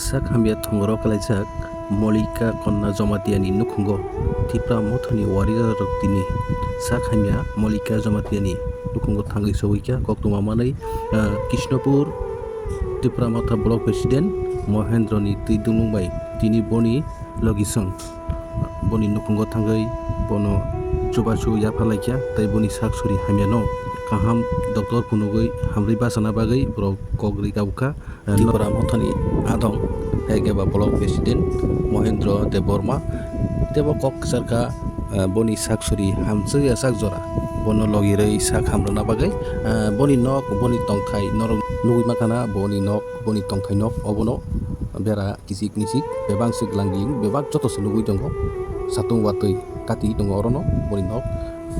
sak hamia thongro kalaijak Molika konna jomatiani nukhungo tipra mothoni warrior roktini sak hamia Molika jomatiani nukhungo thangai soika koktuma manai Krishnapur tipra motha block president Mohendroni tidungbai tini boni logisang boni nukhungo thangai bono chubachu yaphalaikia tai boni sak suri hamia no kaham doktor punugoi hamri basana bagai borok kogri gauka tipra mothoni adong Hegeba block president Mohendro Deborma tebo kok sarka boni saksuri hamsui asak jora bono logirei sak hamrana bagai boni nok boni tongthai norong nugui makana boni nok boni tongthai nok obono bera kisik nisik bebang sik langing bebang joto nugui dongo satung watui kati dongo orono boni nok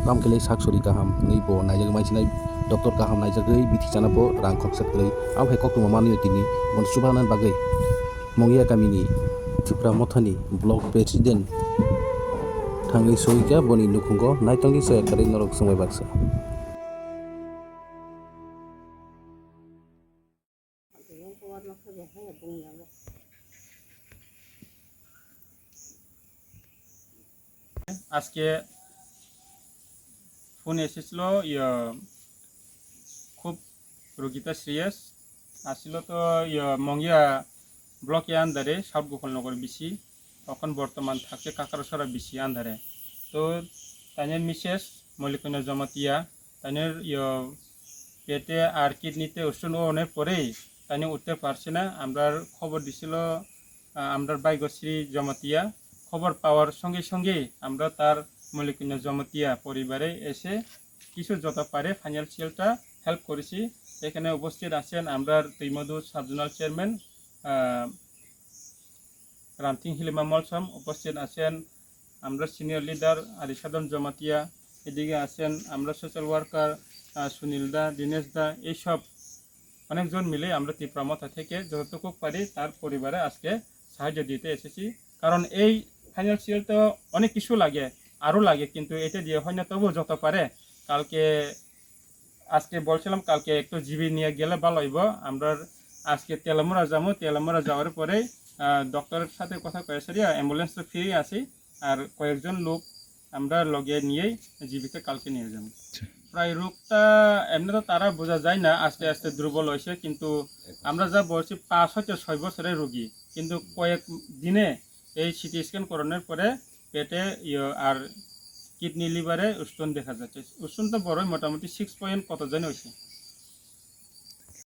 kam kele saksuri kaham nei bo naijak maisinai doktor kaham naijagai bithi chanabo rang khoksak klei am hai kok tuma tini bon subanan bagai Mongia kamini tipra mothani block president thangai soika boni nukhungo naitongi se kare norok sumai baksa আজকে phone এসেছিল খুব রোগীটা serious আসছিল তো মঙ্গিয়া ব্লকে আন্ধারে south Gopalnagar BC তখন বর্তমান থাকে কাকারসরা BC আন্ধারে তো তাইনের মিসেস মল্লিকন্যা জমাতিয়া তাইনের পেটে আর কিডনিতে ওষুধ ওনের পরেই তাইনে উঠতে পারছে না আমরা খবর দিছিল আমরা বাইগশ্রী জমাতিয়া খবর পাওয়ার সঙ্গে সঙ্গে আমরা তার মল্লিকন্যা জমাতিয়া পরিবারে এসে কিছু যত পারে ফাইন্যান্সিয়ালটা হেল্প করেছি এখানে উপস্থিত আছেন আমরা তৈমধু সাবজোনাল চেয়ারম্যান রামথিং হিলিমা মলসম উপস্থিত আছেন আমরা সিনিয়র লিডার আরিসাদন জমাতিয়া এদিকে আছেন আমরা সোশ্যাল ওয়ার্কার সুনীল দা দীনেশ দা এইসব অনেকজন মিলে আমরা তীব্রমথা থেকে যতটুকু পারি তার পরিবারে আজকে সাহায্য দিতে এসেছি কারণ এই ফাইন্যান্সিয়াল তো অনেক কিছু লাগে আরও লাগে কিন্তু এটা দিয়ে হয় না তবু যত পারে কালকে আজকে বলছিলাম কালকে একটু জিবি নিয়ে গেলে ভালো হইব আমরা আজকে তেলামুড়া যাবো তেলামুড়া যাওয়ার পরে ডক্টরের সাথে কথা কয়ে সারিয়া অ্যাম্বুলেন্স তো ফ্রি আছি আর কয়েকজন লোক আমরা লগে নিয়েই জিবিকে কালকে নিয়ে যাব প্রায় রোগটা এমনি তো তারা বোঝা যায় না আস্তে আস্তে দুর্বল হয়েছে কিন্তু আমরা যা বলছি 5 হতে 6 বছরের রোগী কিন্তু কয়েক দিনে এই সিটি স্ক্যান করানোর পরে পেটে আর কিডনি লিভারে উষ্ণ দেখা যাচ্ছে উষ্ণ তো বড়ই মোটামুটি 6 পয়েন্ট কত জানি হয়েছে